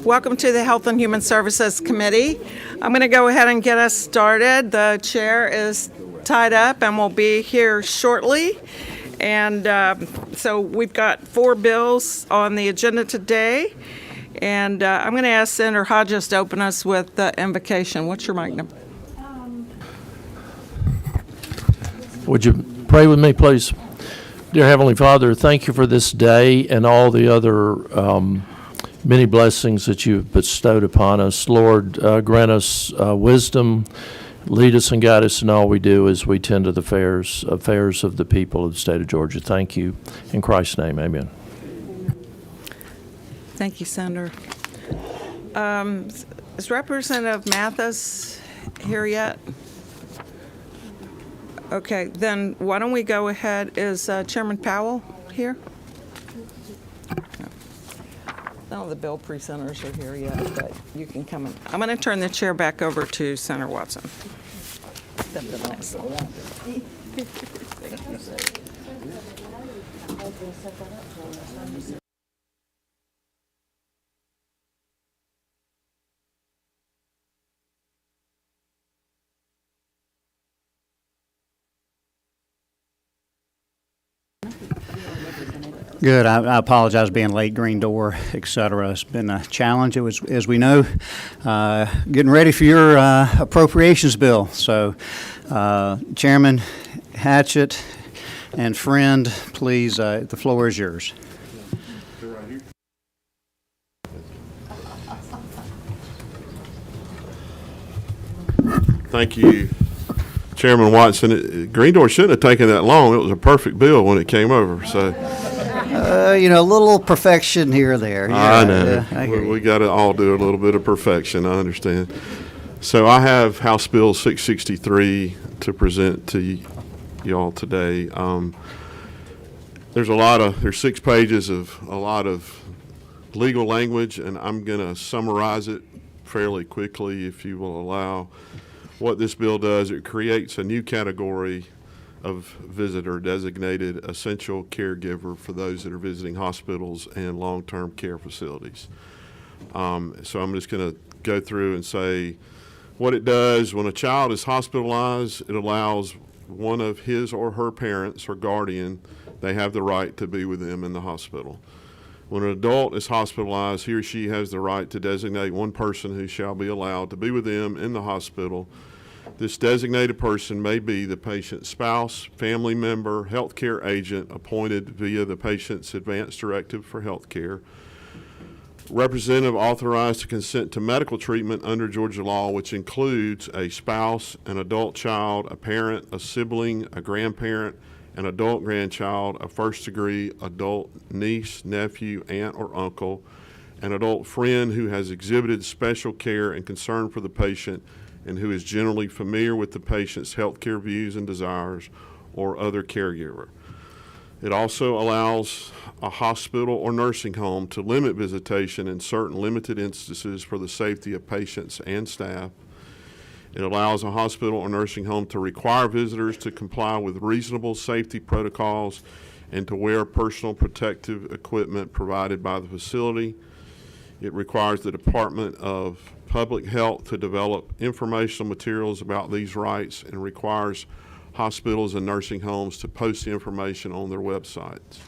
Welcome to the Health and Human Services Committee. I'm going to go ahead and get us started. The chair is tied up and will be here shortly. And so we've got 4 bills on the agenda today. And I'm going to ask Senator Hodges to open us with the invocation. What's your mic number? Would you pray with me, please? Dear Heavenly Father, thank you for this day and all the other many blessings that you've bestowed upon us. Lord, grant us wisdom, lead us and guide us in all we do as we tend to the affairs of the people of the state of Georgia. Thank you. In Christ's name, amen. Thank you, Senator. Is Representative Mathis here yet? Okay, then why don't we go ahead. Is Chairman Powell here? None of the bill presenters are here yet, but you can come in. I'm going to turn the chair back over to Senator Watson. Step to the next one. Good. I apologize being late, green door, et cetera. It's been a challenge, as we know, getting ready for your appropriations bill. So, Chairman Hatchett and Friend, please, the floor is yours. Thank you, Chairman Watson. Green Door shouldn't have taken that long. It was a perfect bill when it came over. So, a little perfection here or there. Yeah, I know. I hear We got to all do a little bit of perfection. I understand. So I have House Bill 663 to present to y'all today. There's 6 pages of a lot of legal language, and I'm going to summarize it fairly quickly, if you will allow. What this bill does, it creates a new category of visitor designated essential caregiver for those that are visiting hospitals and long-term care facilities. So I'm just going to go through and say what it does. When a child is hospitalized, it allows one of his or her parents or guardian, they have the right to be with them in the hospital. When an adult is hospitalized, he or she has the right to designate one person who shall be allowed to be with them in the hospital. This designated person may be the patient's spouse, family member, healthcare agent appointed via the patient's advance directive for healthcare, representative authorized to consent to medical treatment under Georgia law, which includes a spouse, an adult child, a parent, a sibling, a grandparent, an adult grandchild, a first-degree adult niece, nephew, aunt, or uncle, an adult friend who has exhibited special care and concern for the patient and who is generally familiar with the patient's healthcare views and desires, or other caregiver. It also allows a hospital or nursing home to limit visitation in certain limited instances for the safety of patients and staff. It allows a hospital or nursing home to require visitors to comply with reasonable safety protocols and to wear personal protective equipment provided by the facility. It requires the Department of Public Health to develop informational materials about these rights and requires hospitals and nursing homes to post the information on their websites.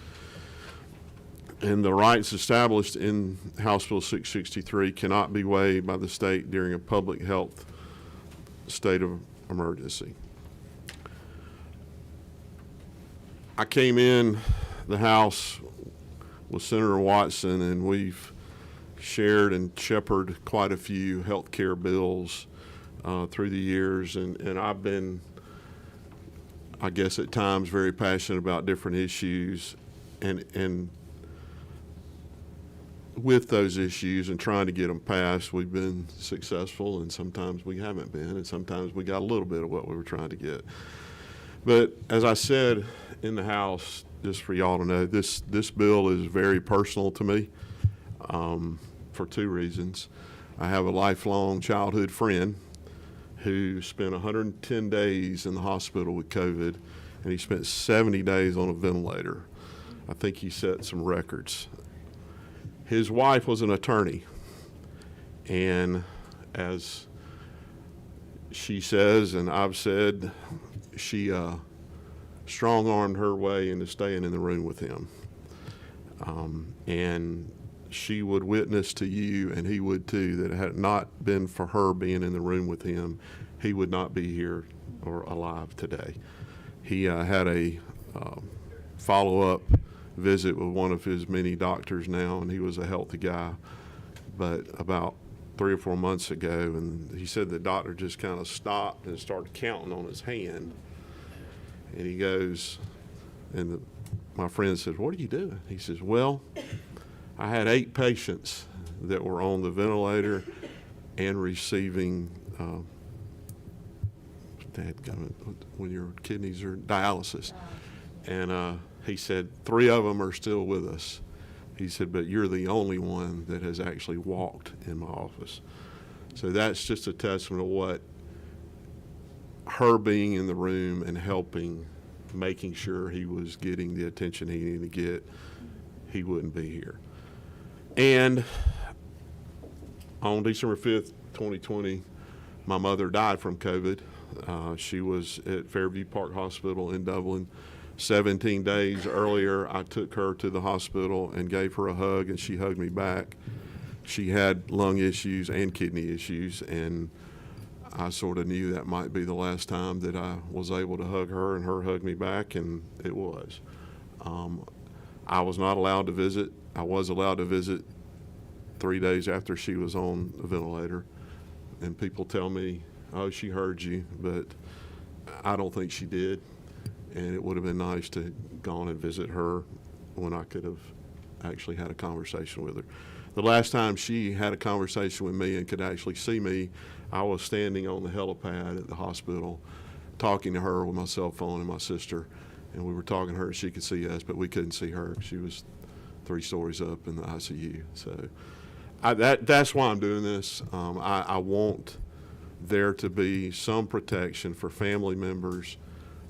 And the rights established in House Bill 663 cannot be waived by the state during a public health state of emergency. I came in the House with Senator Watson, and we've shared and shepherded quite a few health care bills through the years, and I've been, I guess at times, very passionate about different issues and with those issues and trying to get them passed. We've been successful, and sometimes we haven't been, and sometimes we got a little bit of what we were trying to get. But as I said in the House, just for y'all to know, this bill is very personal to me. For 2 reasons. I have a lifelong childhood friend who spent 110 days in the hospital with COVID, and he spent 70 days on a ventilator. I think he set some records. His wife was an attorney, and as she says, and I've said, she strong-armed her way into staying in the room with him. And she would witness to you, and he would too, that had it not been for her being in the room with him, he would not be here or alive today. He had a follow-up visit with one of his many doctors now, and he was a healthy guy. But about 3 or 4 months ago, and he said the doctor just kind of stopped and started counting on his hand. And he goes, and my friend says, "What are you doing?" He says, "Well, I had 8 patients that were on the ventilator and receiving when your kidneys are dialysis." And he said, 3 of them are still with us. He said, "But you're the only one that has actually walked in my office." So that's just a testament of what her being in the room and helping, making sure he was getting the attention he needed to get, he wouldn't be here. And on December 5th, 2020, my mother died from COVID. She was at Fairview Park Hospital in Dublin. 17 days earlier, I took her to the hospital and gave her a hug, and she hugged me back. She had lung issues and kidney issues, and I sort of knew that might be the last time that I was able to hug her and her hug me back, and it was. I was not allowed to visit. I was allowed to visit 3 days after she was on a ventilator, and people tell me, "Oh, she heard you," but I don't think she did. And it would have been nice to go on and visit her when I could have actually had a conversation with her. The last time she had a conversation with me and could actually see me, I was standing on the helipad at the hospital talking to her with my cell phone and my sister, and we were talking to her and she could see us, but we couldn't see her. She was 3 stories up in the ICU. So that's why I'm doing this. I want there to be some protection for family members,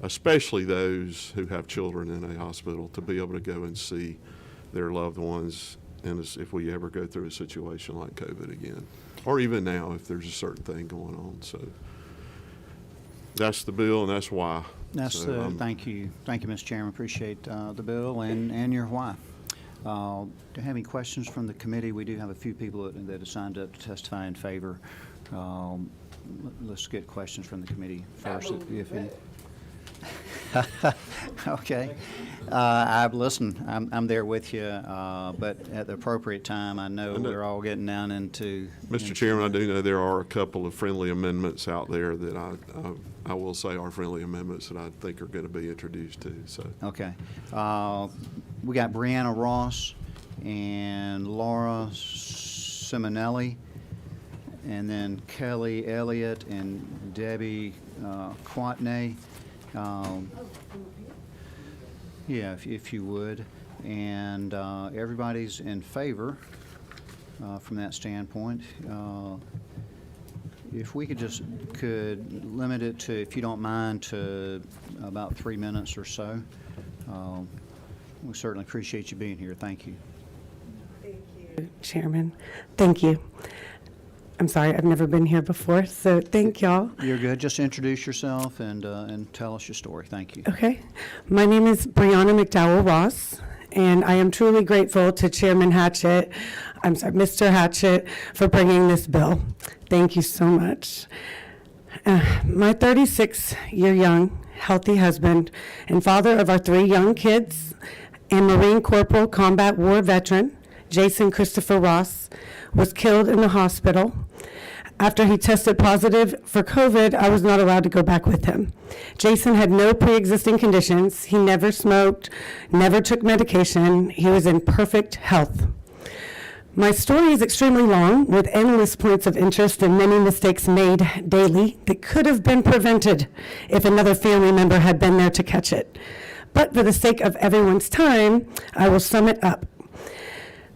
especially those who have children in a hospital, to be able to go and see their loved ones, and if we ever go through a situation like COVID again, or even now if there's a certain thing going on. So that's the bill, and that's why. Thank you, Mr. Chairman. Appreciate the bill and your why. Do you have any questions from the committee? We do have a few people that have signed up to testify in favor. Let's get questions from the committee first, if any. Okay. I'm there with you, but at the appropriate time, I know we're all getting down into. Mr. Chairman, I do know there are a couple of friendly amendments out there that I will say are friendly amendments that I think are going to be introduced too. So. Okay. We got Brianna Ross and Laura Simonelli, and then Kelly Elliott and Debbie Quatney. Yeah, if you would, and everybody's in favor from that standpoint. If we could limit it to, if you don't mind, to about 3 minutes or so. We certainly appreciate you being here. Thank you. Chairman, thank you. I'm sorry, I've never been here before, so thank y'all. You're good. Just introduce yourself and tell us your story. Thank you. Okay. My name is Brianna McDowell Ross, and I am truly grateful to Chairman Hatchett, Mr. Hatchett, for bringing this bill. Thank you so much. My 36-year young, healthy husband and father of our 3 young kids and Marine Corporal Combat War veteran, Jason Christopher Ross, was killed in the hospital. After he tested positive for COVID, I was not allowed to go back with him. Jason had no pre-existing conditions. He never smoked, never took medication. He was in perfect health. My story is extremely long, with endless points of interest and many mistakes made daily that could have been prevented if another family member had been there to catch it. But for the sake of everyone's time, I will sum it up.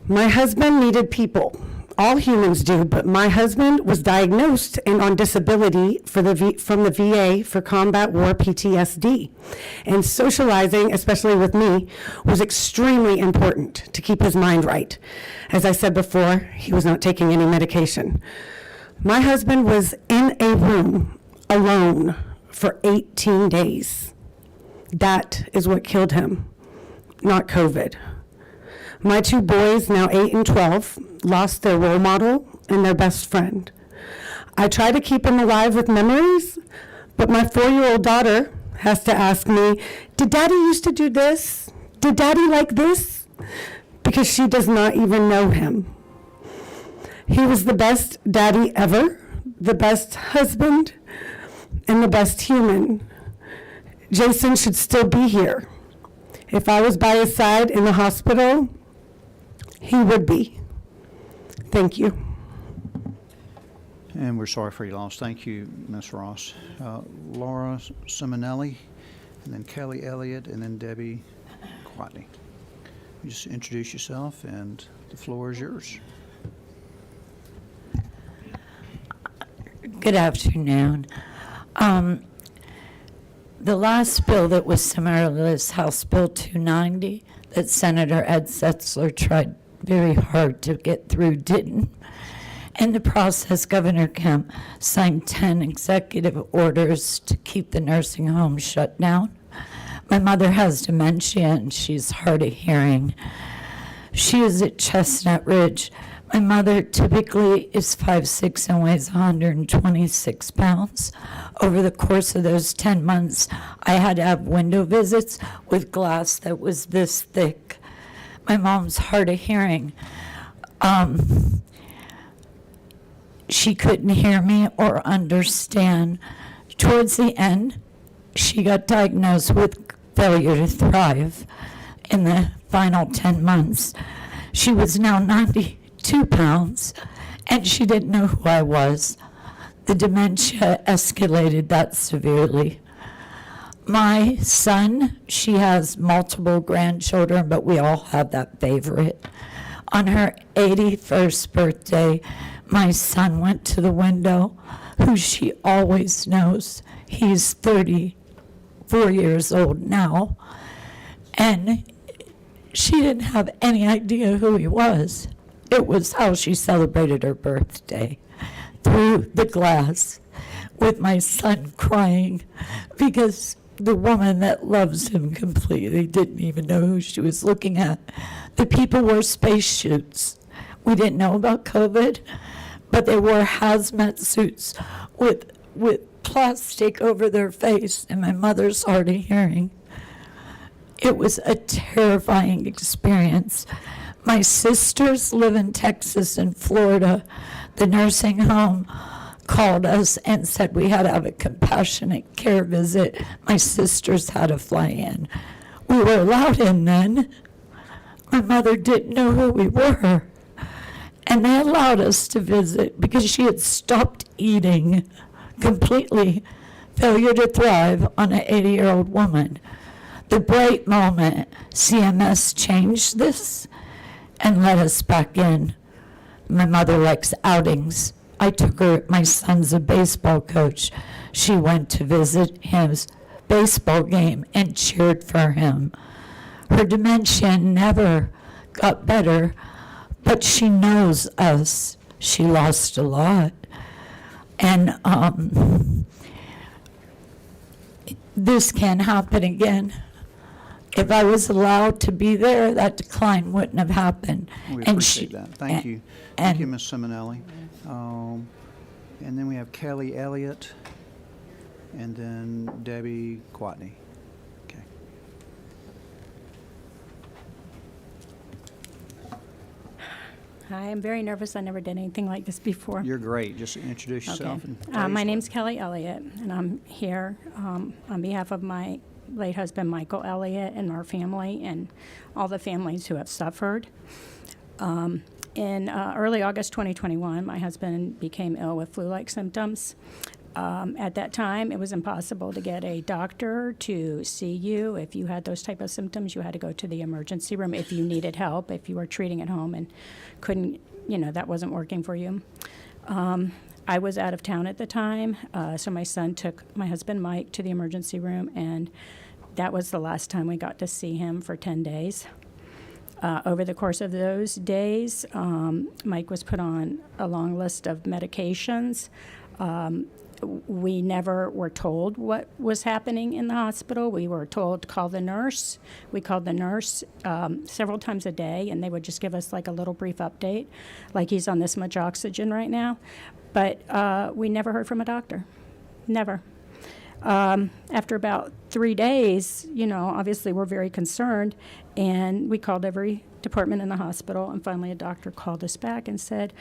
My husband needed people. all humans do, but my husband was diagnosed and on disability from the VA for combat war PTSD. And socializing, especially with me, was extremely important to keep his mind right. As I said before, he was not taking any medication. My husband was in a room alone for 18 days. That is what killed him, not COVID. My two boys, now 8 and 12, lost their role model and their best friend. I try to keep them alive with memories, but my 4-year-old daughter has to ask me, did Daddy used to do this? Did Daddy like this? Because she does not even know him. He was the best daddy ever, the best husband, and the best human. Jason should still be here. If I was by his side in the hospital, he would be. Thank you. And we're sorry for your loss. Thank you, Ms. Ross. Laura Simonelli, and then Kelly Elliott, and then Debbie Quatney. You just introduce yourself, and the floor is yours. Good afternoon. The last bill that was similar to this, House Bill 290, that Senator Ed Setzler tried very hard to get through, didn't. In the process, Governor Kemp signed 10 executive orders to keep the nursing home shut down. My mother has dementia and she's hard of hearing. She is at Chestnut Ridge. My mother typically is 5'6" and weighs 126 pounds. Over the course of those 10 months, I had to have window visits with glass that was this thick. My mom's hard of hearing. She couldn't hear me or understand. Towards the end, she got diagnosed with failure to thrive in the final 10 months. She was now 92 pounds, and she didn't know who I was. The dementia escalated that severely. My son, she has multiple grandchildren, but we all have that favorite. On her 81st birthday, my son went to the window, who she always knows. He's 34 years old now, and she didn't have any idea who he was. It was how she celebrated her birthday, through the glass, with my son crying because the woman that loves him completely didn't even know who she was looking at. The people wore spacesuits. We didn't know about COVID, but they wore hazmat suits with plastic over their face, and my mother's hard of hearing. It was a terrifying experience. My sisters live in Texas and Florida. The nursing home called us and said we had to have a compassionate care visit. My sisters had to fly in. We were allowed in then. My mother didn't know who we were. And they allowed us to visit because she had stopped eating completely. Failure to thrive on an 80-year-old woman. The bright moment, CMS changed this and let us back in. My mother likes outings. I took her, my son's a baseball coach. She went to visit his baseball game and cheered for him. Her dementia never got better, but she knows us. She lost a lot. And this can't happen again. If I was allowed to be there, that decline wouldn't have happened. We And appreciate that. Thank you. and- Thank you, Ms. Simonelli. And then we have Kelly Elliott, and then Debbie Quatney. Okay. Hi, I'm very nervous. I never did anything like this before. You're great. Just introduce yourself. Okay. And tell My your name's Kelly Elliott, and I'm here on behalf of my late husband, Michael Elliott, and our family, and all the families who have suffered. In early August 2021, my husband became ill with flu-like symptoms. At that time, it was impossible to get a doctor to see you. If you had those type of symptoms, you had to go to the emergency room if you needed help, if you were treating at home and couldn't that wasn't working for you. I was out of town at the time, so my son took my husband Mike to the emergency room, and that was the last time we got to see him for 10 days. Over the course of those days, Mike was put on a long list of medications. We never were told what was happening in the hospital. We were told to call the nurse. We called the nurse several times a day, and they would just give us like a little brief update, like he's on this much oxygen right now. But we never heard from a doctor. Never. After about 3 days, obviously we're very concerned, and we called every department in the hospital, and finally a doctor called us back and said,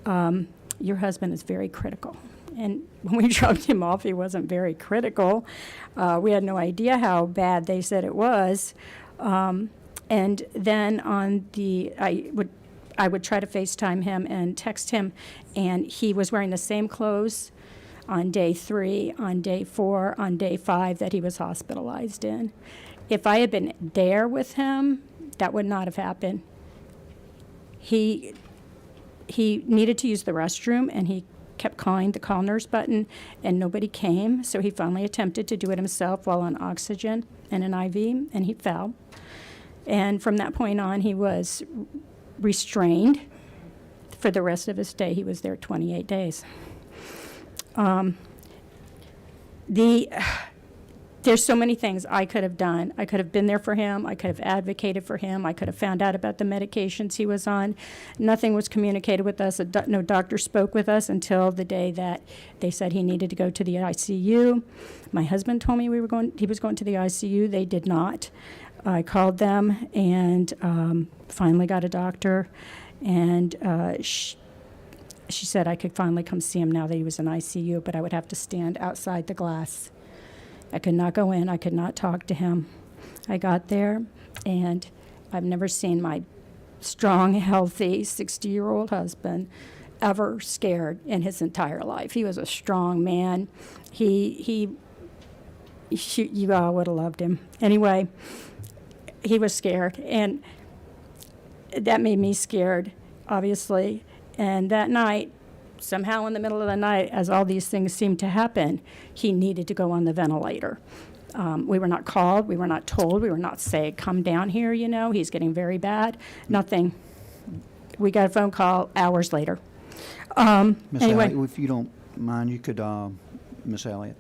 your husband is very critical. And when we dropped him off, he wasn't very critical. We had no idea how bad they said it was. And then I would try to FaceTime him and text him, and he was wearing the same clothes on day 3, on day 4, on day 5 that he was hospitalized in. If I had been there with him, that would not have happened. He needed to use the restroom, and he kept calling the call nurse button, and nobody came, so he finally attempted to do it himself while on oxygen and an IV, and he fell. And from that point on, he was restrained for the rest of his stay. He was there 28 days. There's so many things I could have done. I could have been there for him. I could have advocated for him. I could have found out about the medications he was on. Nothing was communicated with us. No doctor spoke with us until the day that they said he needed to go to the ICU. My husband told me he was going to the ICU. They did not. I called them and finally got a doctor, and she said I could finally come see him now that he was in ICU, but I would have to stand outside the glass. I could not go in. I could not talk to him. I got there, and I've never seen my strong, healthy 60-year-old husband ever scared in his entire life. He was a strong man. You all would have loved him. Anyway, he was scared, and that made me scared, obviously. And that night, somehow in the middle of the night, as all these things seemed to happen, he needed to go on the ventilator. We were not called. We were not told. We were not said, come down here, he's getting very bad. Nothing. We got a phone call hours later. Miss Anyway. Elliott, if you don't mind, you could, Miss Elliott.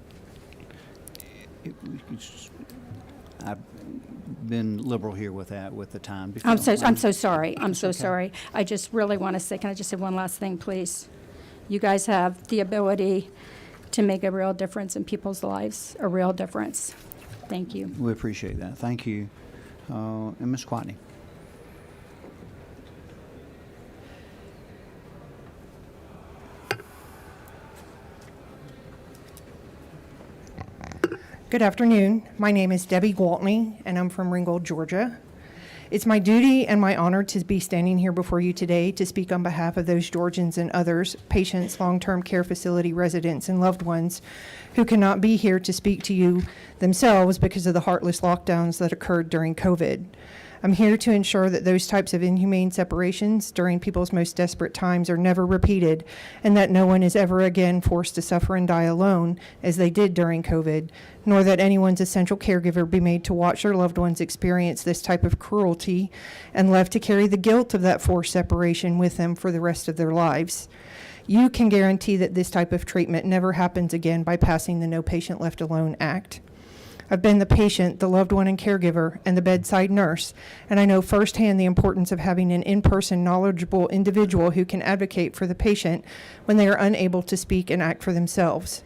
I've been liberal here with that, with the time. if you I'm don't so mind. sorry. I'm so okay. sorry. I just really want to say, can I just say one last thing, please? You guys have the ability to make a real difference in people's lives, a real difference. Thank you. We appreciate that. Thank you. And Ms. Quatney. Good afternoon. My name is Debbie Gwaltney, and I'm from Ringgold, Georgia. It's my duty and my honor to be standing here before you today to speak on behalf of those Georgians and others, patients, long-term care facility residents, and loved ones who cannot be here to speak to you themselves because of the heartless lockdowns that occurred during COVID. I'm here to ensure that those types of inhumane separations during people's most desperate times are never repeated, and that no one is ever again forced to suffer and die alone as they did during COVID, nor that anyone's essential caregiver be made to watch their loved ones experience this type of cruelty and left to carry the guilt of that forced separation with them for the rest of their lives. You can guarantee that this type of treatment never happens again by passing the No Patient Left Alone Act. I've been the patient, the loved one and caregiver, and the bedside nurse, and I know firsthand the importance of having an in-person, knowledgeable individual who can advocate for the patient when they are unable to speak and act for themselves.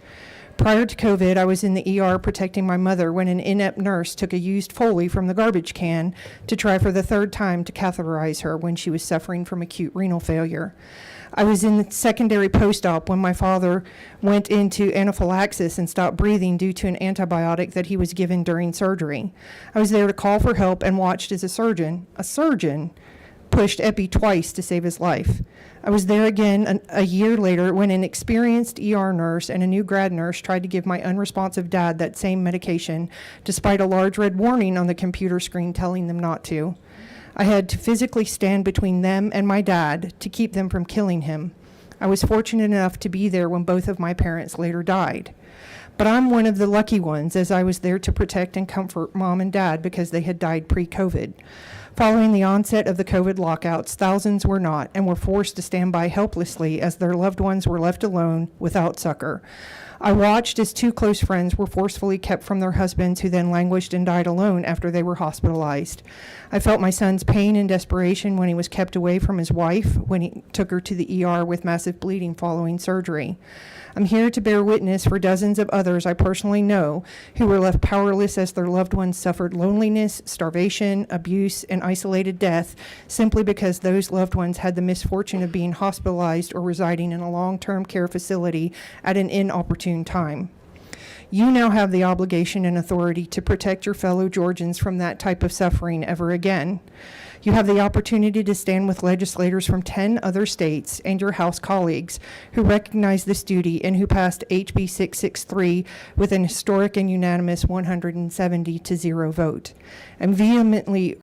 Prior to COVID, I was in the ER protecting my mother when an inept nurse took a used Foley from the garbage can to try for the third time to catheterize her when she was suffering from acute renal failure. I was in the secondary post-op when my father went into anaphylaxis and stopped breathing due to an antibiotic that he was given during surgery. I was there to call for help and watched as a surgeon, pushed Epi twice to save his life. I was there again a year later when an experienced ER nurse and a new grad nurse tried to give my unresponsive dad that same medication, despite a large red warning on the computer screen telling them not to. I had to physically stand between them and my dad to keep them from killing him. I was fortunate enough to be there when both of my parents later died. But I'm one of the lucky ones, as I was there to protect and comfort mom and dad because they had died pre-COVID. Following the onset of the COVID lockouts, thousands were not and were forced to stand by helplessly as their loved ones were left alone without succor. I watched as two close friends were forcefully kept from their husbands, who then languished and died alone after they were hospitalized. I felt my son's pain and desperation when he was kept away from his wife when he took her to the ER with massive bleeding following surgery. I'm here to bear witness for dozens of others I personally know who were left powerless as their loved ones suffered loneliness, starvation, abuse, and isolated death simply because those loved ones had the misfortune of being hospitalized or residing in a long-term care facility at an inopportune time. You now have the obligation and authority to protect your fellow Georgians from that type of suffering ever again. You have the opportunity to stand with legislators from 10 other states and your House colleagues who recognize this duty and who passed HB 663 with an historic and unanimous 170-0 vote. And vehemently